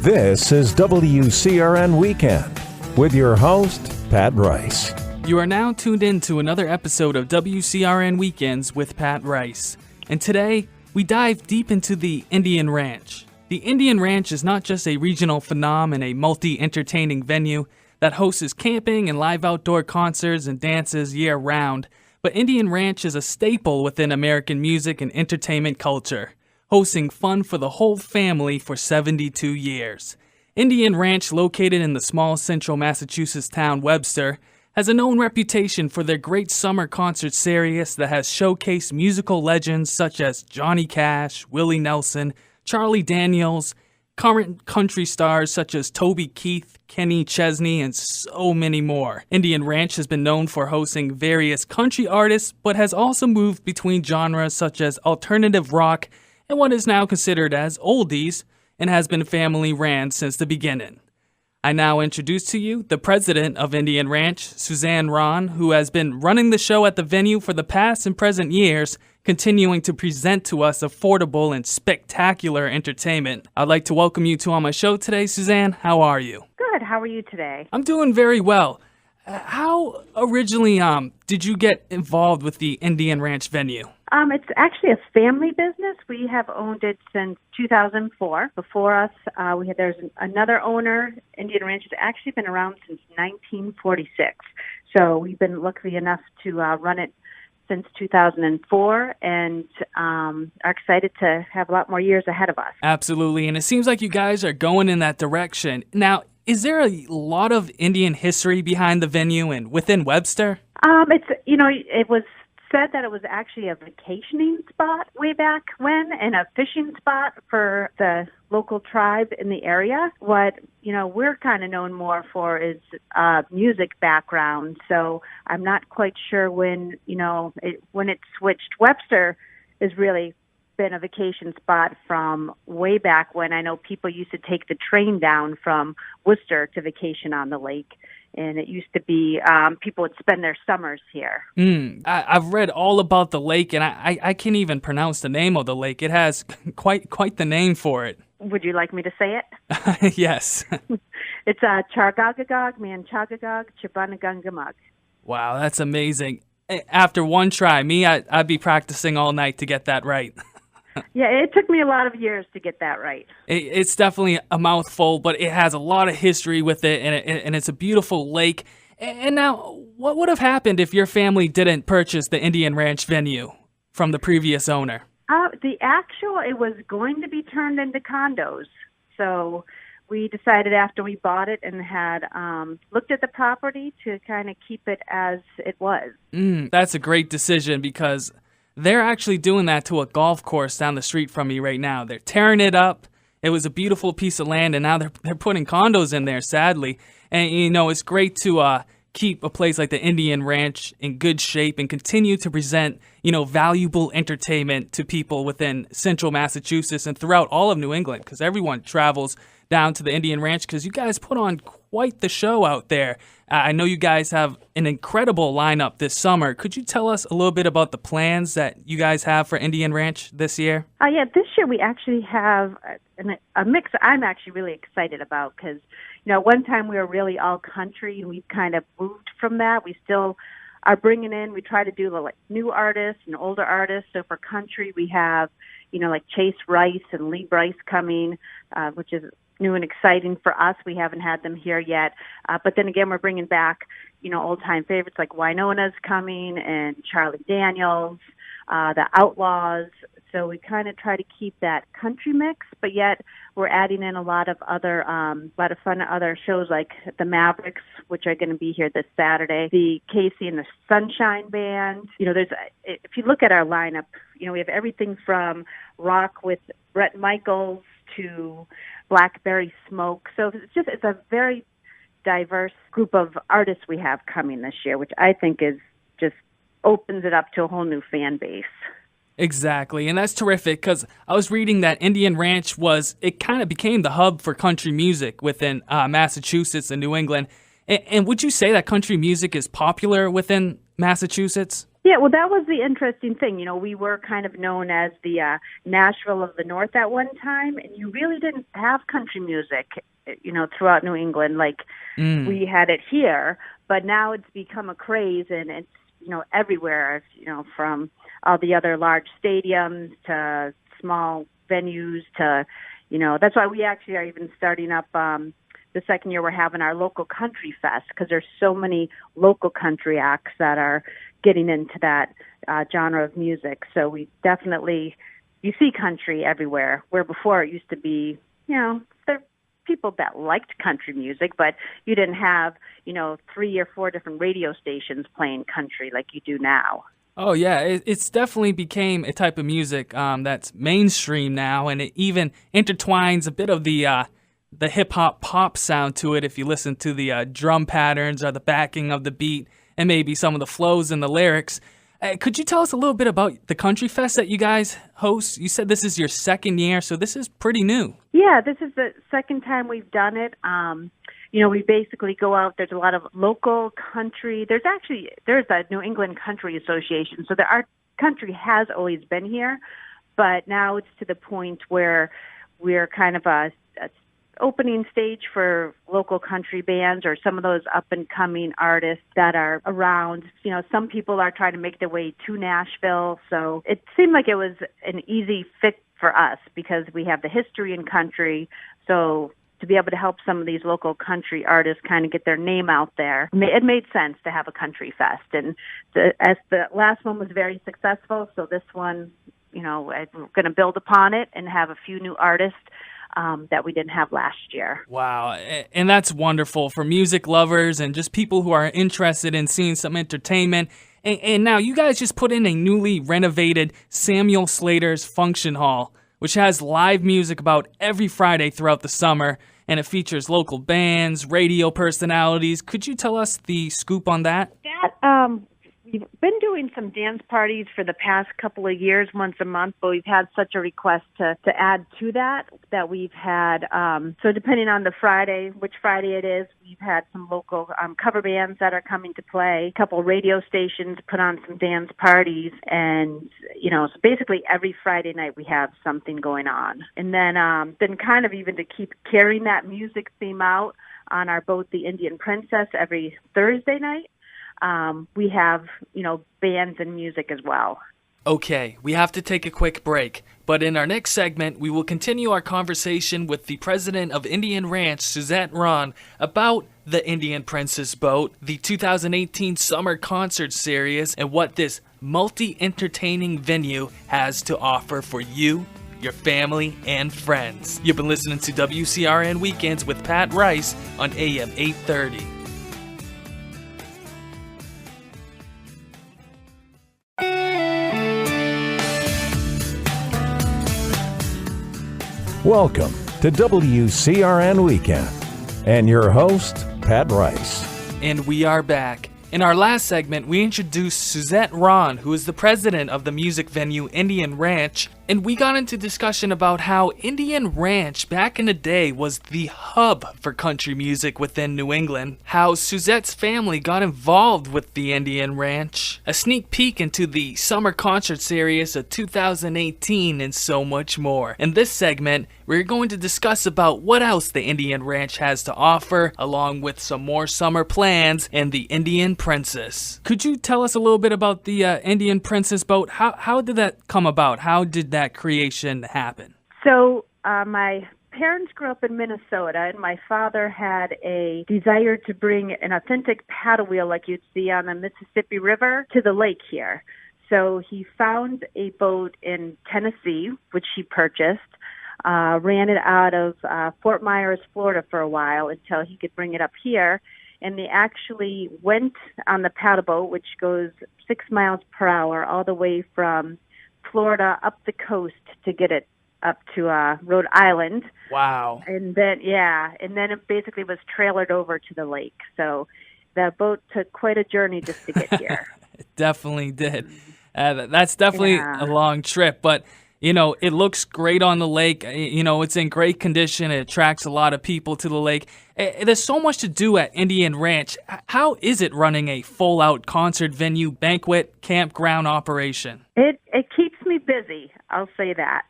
This is WCRN Weekend with your host, Pat Rice. You are now tuned in to another episode of WCRN Weekends with Pat Rice. And today, we dive deep into the Indian Ranch. The Indian Ranch is not just a regional phenomenon, a multi-entertaining venue that hosts camping and live outdoor concerts and dances year-round, but Indian Ranch is a staple within American music and entertainment culture, hosting fun for the whole family for 72 years. Indian Ranch, located in the small central Massachusetts town Webster, has a known reputation for their great summer concert series that has showcased musical legends such as Johnny Cash, Willie Nelson, Charlie Daniels, current country stars such as Toby Keith, Kenny Chesney, and so many more. Indian Ranch has been known for hosting various country artists, but has also moved between genres such as alternative rock and what is now considered as oldies, and has been family ran since the beginning. I now introduce to you the president of Indian Ranch, Suzette Raun, who has been running the show at the venue for the past and present years, continuing to present to us affordable and spectacular entertainment. I'd like to welcome you on my show today, Suzette. How are you? Good. How are you today? I'm doing very well. How originally did you get involved with the Indian Ranch venue? It's actually a family business. We have owned it since 2004. Before us, there's another owner. Indian Ranch has actually been around since 1946. So we've been lucky enough to run it since 2004 and are excited to have a lot more years ahead of us. Absolutely. And it seems like you guys are going in that direction. Now, is there a lot of Indian history behind the venue and within Webster? It was said that it was actually a vacationing spot way back when and a fishing spot for the local tribe in the area. What, we're kind of known more for is music background. So I'm not quite sure when it switched. Webster has really been a vacation spot from way back when. I know people used to take the train down from Worcester to vacation on the lake. And it used to be people would spend their summers here. I've read all about the lake, and I can't even pronounce the name of the lake. It has quite the name for it. Would you like me to say it? Yes. It's Chargagagog, Manchagagog, Chibanagungumug. Wow, that's amazing. After one try, I'd be practicing all night to get that right. Yeah, it took me a lot of years to get that right. It's definitely a mouthful, but it has a lot of history with it, and it's a beautiful lake. And now, what would have happened if your family didn't purchase the Indian Ranch venue from the previous owner? It was going to be turned into condos. So we decided after we bought it and had looked at the property to kind of keep it as it was. That's a great decision because they're actually doing that to a golf course down the street from me right now. They're tearing it up. It was a beautiful piece of land, and now they're putting condos in there, sadly. And, it's great to keep a place like the Indian Ranch in good shape and continue to present, valuable entertainment to people within central Massachusetts and throughout all of New England, because everyone travels down to the Indian Ranch because you guys put on quite the show out there. I know you guys have an incredible lineup this summer. Could you tell us a little bit about the plans that you guys have for Indian Ranch this year? This year we actually have a mix I'm actually really excited about because, one time we were really all country and we've kind of moved from that. We still are bringing in, we try to do like new artists and older artists. So for country, we have, like Chase Rice and Lee Bryce coming, which is new and exciting for us. We haven't had them here yet. But then again, we're bringing back, old-time favorites like Wynonna's coming and Charlie Daniels, the Outlaws. So we kind of try to keep that country mix, but yet we're adding in a lot of other, fun other shows like the Mavericks, which are going to be here this Saturday, the Casey and the Sunshine Band. If you look at our lineup, we have everything from rock with Bret Michaels to Blackberry Smoke. So it's a very diverse group of artists we have coming this year, which I think is just opens it up to a whole new fan base. Exactly, and that's terrific because I was reading that Indian Ranch it kind of became the hub for country music within Massachusetts and New England. And would you say that country music is popular within Massachusetts? Yeah, well, that was the interesting thing. We were kind of known as the Nashville of the North at one time, and you really didn't have country music, throughout New England like we had it here. But now it's become a craze, and it's, everywhere, from all the other large stadiums to small venues to, that's why we actually are even starting up the second year we're having our local country fest, because there's so many local country acts that are getting into that genre of music. So we definitely, you see country everywhere, where before it used to be, there people that liked country music, but you didn't have, 3 or 4 different radio stations playing country like you do now. Oh yeah, it's definitely became a type of music that's mainstream now, and it even intertwines a bit of the hip hop pop sound to it. If you listen to the drum patterns or the backing of the beat, and maybe some of the flows and the lyrics. Could you tell us a little bit about the Country Fest that you guys host? You said this is your second year, so this is pretty new. Yeah, this is the second time we've done it. We basically go out. There's a lot of local country. There's a New England Country Association, so our country has always been here, but now it's to the point where we're kind of a opening stage for local country bands or some of those up-and-coming artists that are around. Some people are trying to make their way to Nashville, so it seemed like it was an easy fit for us because we have the history in country. So to be able to help some of these local country artists kind of get their name out there, it made sense to have a country fest. And as the last one was very successful, so this one, we're going to build upon it and have a few new artists that we didn't have last year. Wow, and that's wonderful for music lovers and just people who are interested in seeing some entertainment. And now you guys just put in a newly renovated Samuel Slater's Function Hall, which has live music about every Friday throughout the summer, and it features local bands, radio personalities. Could you tell us the scoop on that? We've been doing some dance parties for the past couple of years, once a month, but we've had such a request to add to that we've had, so depending on which Friday it is, we've had some local cover bands that are coming to play, a couple radio stations put on some dance parties, and, so basically every Friday night we have something going on. And then kind of even to keep carrying that music theme out on our boat, the Indian Princess, every Thursday night. We have, bands and music as well. Okay, we have to take a quick break, but in our next segment, we will continue our conversation with the president of Indian Ranch, Suzette Raun, about the Indian Princess Boat, the 2018 Summer Concert Series, and what this multi-entertaining venue has to offer for you, your family, and friends. You've been listening to WCRN Weekends with Pat Rice on AM 830. Welcome to WCRN Weekend and your host, Pat Rice. And we are back. In our last segment, we introduced Suzette Raun, who is the president of the music venue Indian Ranch, and we got into discussion about how Indian Ranch back in the day was the hub for country music within New England, how Suzette's family got involved with the Indian Ranch, a sneak peek into the Summer Concert Series of 2018, and so much more. In this segment, we're going to discuss about what else the Indian Ranch has to offer, along with some more summer plans and the Indian Princess. Could you tell us a little bit about the Indian Princess Boat? How did that come about? How did that creation happen? So my parents grew up in Minnesota, and my father had a desire to bring an authentic paddle wheel like you'd see on the Mississippi River to the lake here. So he found a boat in Tennessee, which he purchased, ran it out of Fort Myers, Florida for a while until he could bring it up here. And they actually went on the paddle boat, which goes 6 miles per hour all the way from Florida up the coast to get it up to Rhode Island. Wow. And then it basically was trailered over to the lake. So the boat took quite a journey just to get here. It definitely did. That's definitely a long trip, but It looks great on the lake. It's in great condition. It attracts a lot of people to the lake. There's so much to do at Indian Ranch. How is it running a full-out concert venue, banquet, campground operation? It keeps me busy, I'll say that.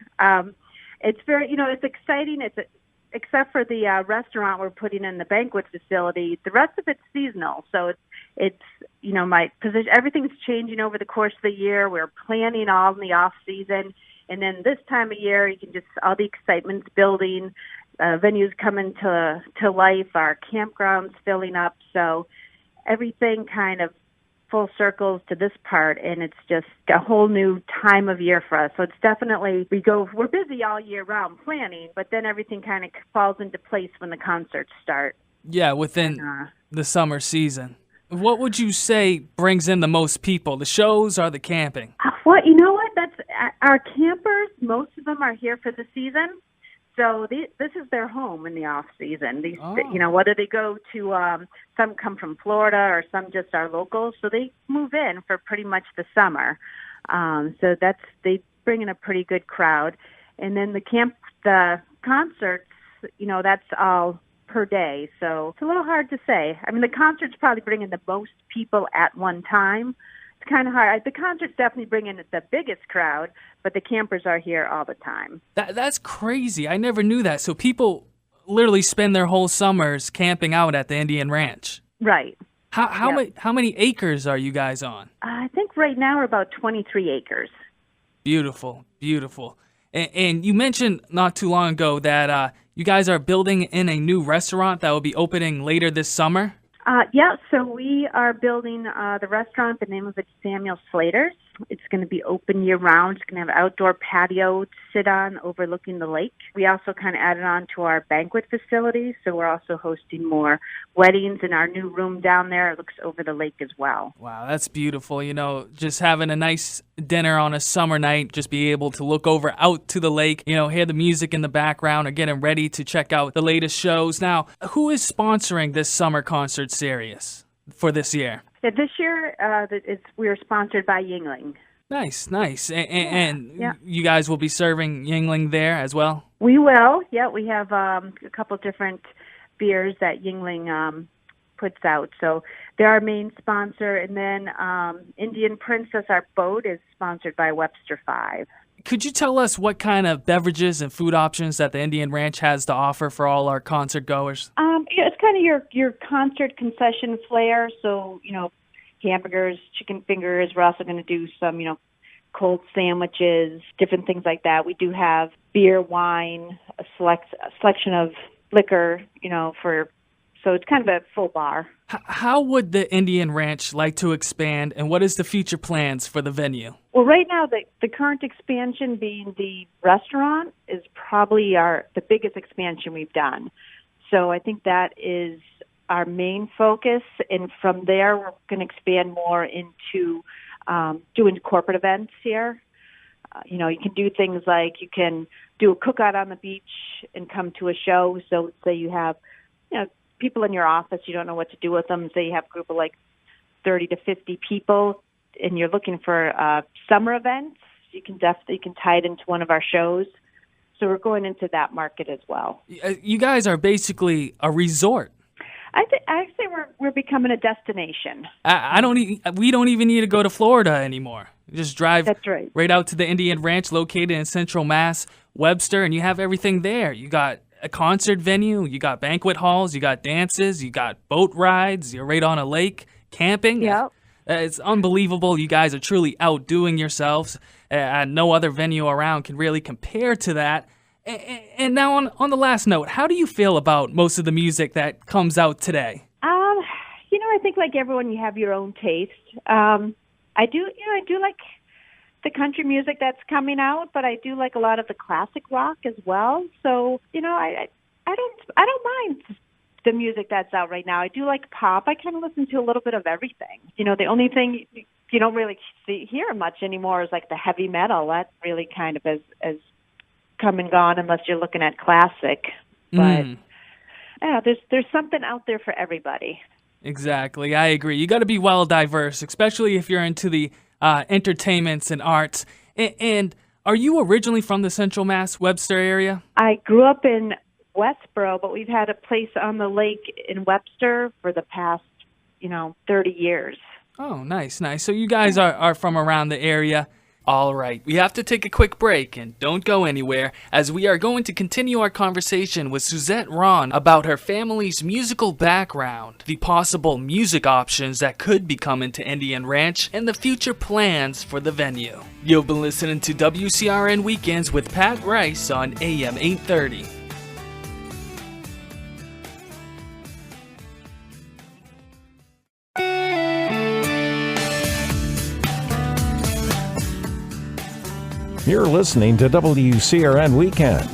It's very, it's exciting. Except for the restaurant we're putting in the banquet facility, the rest of it's seasonal. So it's my position. Everything's changing over the course of the year. We're planning all in the off season, and then this time of year, you can just all the excitement's building. Venues coming to life. Our campground's filling up. So everything kind of full circles to this part, and it's just a whole new time of year for us. So it's definitely, we're busy all year round planning, but then everything kind of falls into place when the concerts start. Yeah, within the summer season. What would you say brings in the most people, the shows or the camping? You know what? That's our campers. Most of them are here for the season. So this is their home in the off season. Whether they go to some come from Florida or some just are locals, so they move in for pretty much the summer. So they bring in a pretty good crowd, and then the concerts, that's all per day. So it's a little hard to say. I mean, the concerts probably bring in the most people at one time. It's kind of hard. The concerts definitely bring in the biggest crowd, but the campers are here all the time. That's crazy. I never knew that. So people literally spend their whole summers camping out at the Indian Ranch. Right. How many acres are you guys on? I think right now we're about 23 acres. Beautiful, beautiful. And you mentioned not too long ago that you guys are building in a new restaurant that will be opening later this summer. So we are building the restaurant. The name of it's Samuel Slater's. It's going to be open year-round. It's going to have an outdoor patio to sit on overlooking the lake. We also kind of added on to our banquet facility, so we're also hosting more weddings in our new room down there. It looks over the lake as well. Wow, that's beautiful. Just having a nice dinner on a summer night, just be able to look over out to the lake, hear the music in the background or getting ready to check out the latest shows. Now, who is sponsoring this summer concert series for this year? Yeah, this year, we are sponsored by Yuengling. Nice. And you guys will be serving Yuengling there as well? We will. Yeah, we have a couple different beers that Yuengling puts out. So they're our main sponsor. And then Indian Princess, our boat, is sponsored by Webster 5. Could you tell us what kind of beverages and food options that the Indian Ranch has to offer for all our concert goers? It's kind of your concert concession flair. So, hamburgers, chicken fingers. We're also going to do some, cold sandwiches, different things like that. We do have beer, wine, a selection of liquor, so it's kind of a full bar. How would the Indian Ranch like to expand, and what is the future plans for the venue? Well, right now, the current expansion being the restaurant is probably the biggest expansion we've done. So I think that is our main focus, and from there, we're going to expand more into doing corporate events here. You can do things like you can do a cookout on the beach and come to a show. So say you have, people in your office, you don't know what to do with them. Say you have a group of like 30 to 50 people, and you're looking for summer events. You can tie it into one of our shows. So we're going into that market as well. You guys are basically a resort. I say we're becoming a destination. We don't even need to go to Florida anymore. You just drive That's right out to the Indian Ranch located in Central Mass, Webster, and you have everything there. You got a concert venue, you got banquet halls, you got dances, you got boat rides, you're right on a lake, camping. Yep. It's unbelievable. You guys are truly outdoing yourselves. No other venue around can really compare to that. And now on the last note, how do you feel about most of the music that comes out today? I think like everyone, you have your own taste. I do like the country music that's coming out, but I do like a lot of the classic rock as well. So, I don't mind the music that's out right now. I do like pop. I kind of listen to a little bit of everything. The only thing you don't really hear much anymore is like the heavy metal. That really kind of has come and gone unless you're looking at classic. But there's something out there for everybody. Exactly. I agree. You got to be well diverse, especially if you're into the entertainments and arts. And Are you originally from the Central Mass Webster area? I grew up in Westboro, but we've had a place on the lake in Webster for the past, 30 years. Oh, nice. So you guys are from around the area. All right, we have to take a quick break, and don't go anywhere, as we are going to continue our conversation with Suzette Raun about her family's musical background, the possible music options that could be coming to Indian Ranch, and the future plans for the venue. You've been listening to WCRN Weekends with Pat Rice on AM 830. You're listening to WCRN Weekend.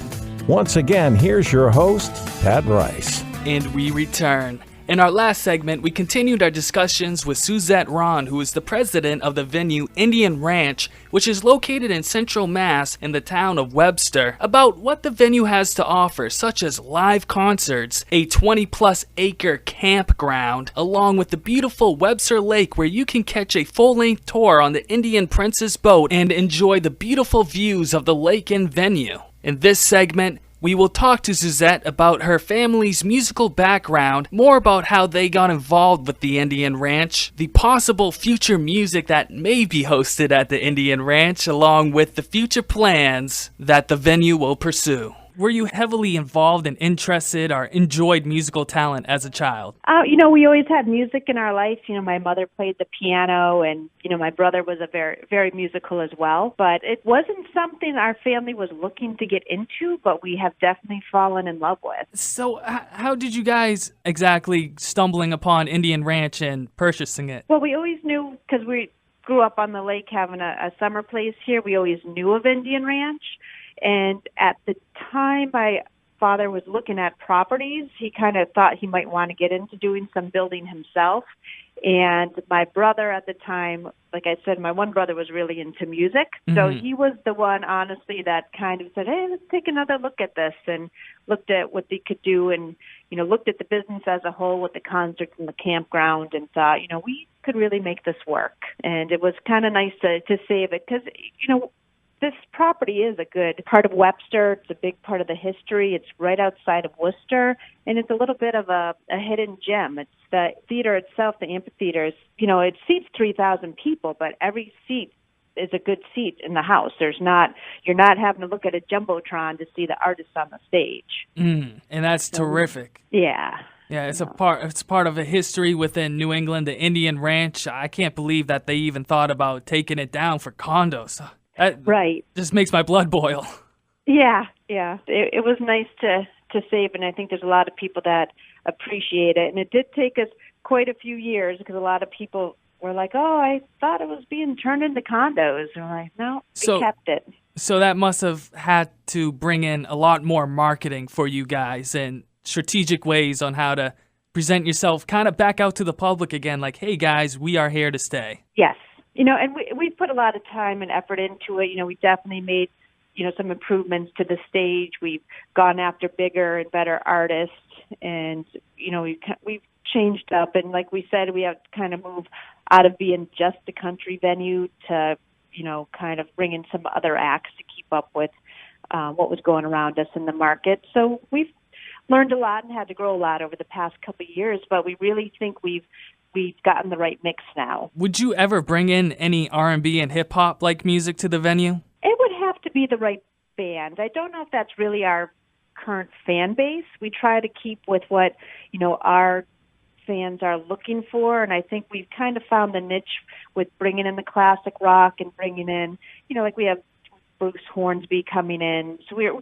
Once again, here's your host, Pat Rice. And we return. In our last segment, we continued our discussions with Suzette Raun, who is the president of the venue Indian Ranch, which is located in Central Mass in the town of Webster, about what the venue has to offer, such as live concerts, a 20-plus acre campground, along with the beautiful Webster Lake where you can catch a full-length tour on the Indian Princess boat and enjoy the beautiful views of the lake and venue. In this segment, we will talk to Suzette about her family's musical background, more about how they got involved with the Indian Ranch, the possible future music that may be hosted at the Indian Ranch, along with the future plans that the venue will pursue. Were you heavily involved and interested or enjoyed musical talent as a child? We always had music in our life. My mother played the piano, and, my brother was a very, very musical as well. But it wasn't something our family was looking to get into, but we have definitely fallen in love with. So how did you guys exactly stumbling upon Indian Ranch and purchasing it? Well, we always knew, because we grew up on the lake having a summer place here, we always knew of Indian Ranch. And at the time my father was looking at properties, he kind of thought he might want to get into doing some building himself. And my brother at the time, like I said, my one brother was really into music. Mm-hmm. So he was the one, honestly, that kind of said, hey, let's take another look at this, and looked at what they could do, and, looked at the business as a whole with the concerts and the campground, and thought, we could really make this work. And it was kind of nice to save it because, this property is a good part of Webster. It's a big part of the history. It's right outside of Worcester, and it's a little bit of a hidden gem. It's the theater itself, the amphitheater, it seats 3,000 people, but every seat is a good seat in the house. You're not having to look at a jumbotron to see the artists on the stage. And that's terrific. Yeah. Yeah, it's part of a history within New England, the Indian Ranch. I can't believe that they even thought about taking it down for condos. That right. Just makes my blood boil. Yeah. It was nice to save, and I think there's a lot of people that appreciate it. And it did take us quite a few years because a lot of people were like, oh, I thought it was being turned into condos. And we're like, no, we kept it. So that must have had to bring in a lot more marketing for you guys and strategic ways on how to present yourself kind of back out to the public again, like, hey, guys, we are here to stay. Yes. And we put a lot of time and effort into it. We definitely made, some improvements to the stage. We've gone after bigger and better artists, and, we've changed up. And like we said, we have to kind of move out of being just a country venue to, kind of bring in some other acts to keep up with what was going around us in the market. So we've learned a lot and had to grow a lot over the past couple of years, but we really think we've gotten the right mix now. Would you ever bring in any R&B and hip-hop like music to the venue? It would have to be the right band. I don't know if that's really our current fan base. We try to keep with what, our fans are looking for, and I think we've kind of found the niche with bringing in the classic rock and bringing in, like we have Bruce Hornsby coming in. So we're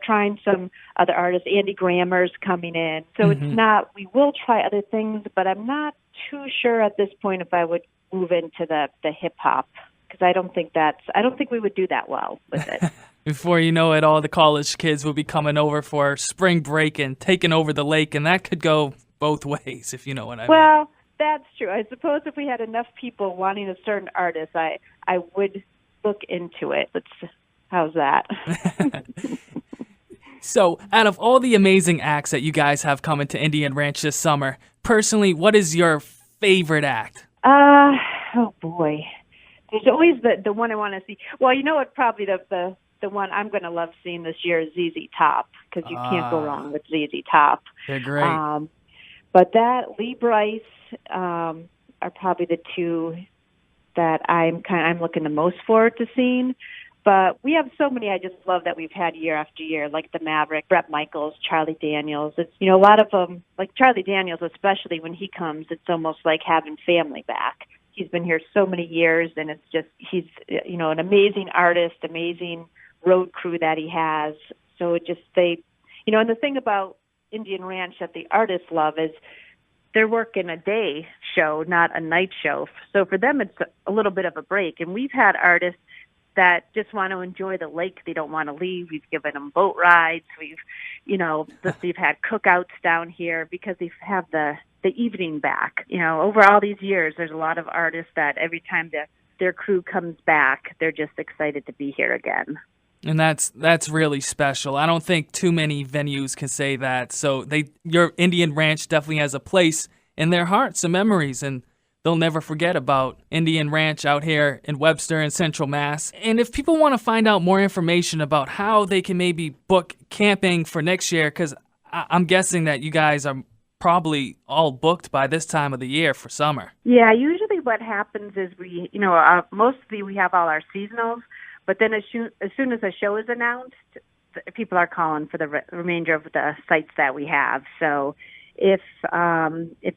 trying some other artists. Andy Grammer's coming in. So It's not, we will try other things, but I'm not too sure at this point if I would move into the hip hop, because I don't think we would do that well with it. Before you know it, all the college kids will be coming over for spring break and taking over the lake, and that could go both ways, if you know what I mean. Well, that's true. I suppose if we had enough people wanting a certain artist, I would look into it. How's that? So, out of all the amazing acts that you guys have coming to Indian Ranch this summer, personally, what is your favorite act? Oh boy. There's always the one I want to see. Well, you know what? Probably the one I'm going to love seeing this year is ZZ Top, because you can't go wrong with ZZ Top. They're great. But that Lee Bryce are probably the two that I'm looking the most forward to seeing. But we have so many I just love that we've had year after year, like the Maverick, Bret Michaels, Charlie Daniels. It's, a lot of them, like Charlie Daniels, especially when he comes, it's almost like having family back. He's been here so many years, and it's just, he's, an amazing artist, amazing road crew that he has. So it just, and the thing about Indian Ranch that the artists love is they're working a day show, not a night show. So for them, it's a little bit of a break. And we've had artists that just want to enjoy the lake. They don't want to leave. We've given them boat rides. We've had cookouts down here because they have the evening back. Over all these years, there's a lot of artists that every time their crew comes back, they're just excited to be here again. And that's really special. I don't think too many venues can say that. So your Indian Ranch definitely has a place in their hearts and memories, and they'll never forget about Indian Ranch out here in Webster and Central Mass. And if people want to find out more information about how they can maybe book camping for next year, because I'm guessing that you guys are probably all booked by this time of the year for summer. Yeah, usually what happens is we have all our seasonals, but then as soon as a show is announced, people are calling for the remainder of the sites that we have. So if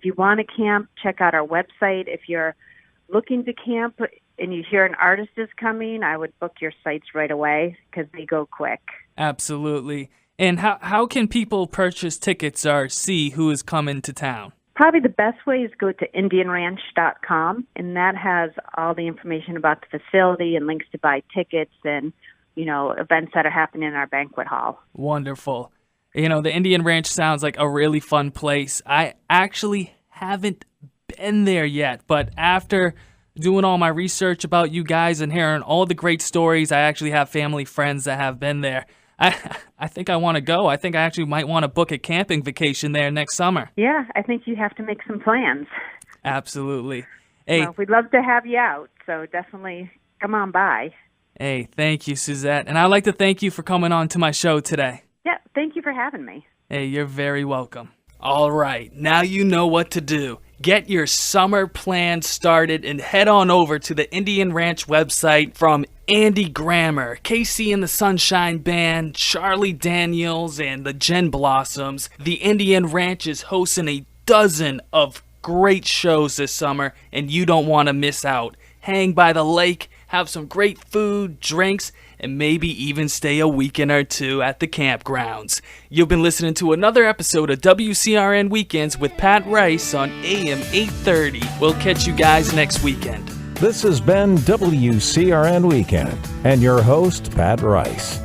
you want to camp, check out our website. If you're looking to camp and you hear an artist is coming, I would book your sites right away because they go quick. Absolutely. And how can people purchase tickets or see who is coming to town? Probably the best way is go to indianranch.com, and that has all the information about the facility and links to buy tickets and, events that are happening in our banquet hall. Wonderful. The Indian Ranch sounds like a really fun place. I actually haven't been there yet, but after doing all my research about you guys and hearing all the great stories, I actually have family friends that have been there. I think I want to go. I think I actually might want to book a camping vacation there next summer. Yeah, I think you have to make some plans. Absolutely. Hey, well, we'd love to have you out, so definitely come on by. Hey, thank you, Suzette. And I'd like to thank you for coming on to my show today. Yeah, thank you for having me. Hey, you're very welcome. All right, now you know what to do. Get your summer plan started and head on over to the Indian Ranch website. From Andy Grammer, Casey and the Sunshine Band, Charlie Daniels, and the Jen Blossoms, the Indian Ranch is hosting a dozen of great shows this summer, and you don't want to miss out. Hang by the lake, have some great food, drinks, and maybe even stay a weekend or two at the campgrounds. You've been listening to another episode of WCRN Weekends with Pat Rice on AM 830. We'll catch you guys next weekend. This has been WCRN Weekend and your host, Pat Rice.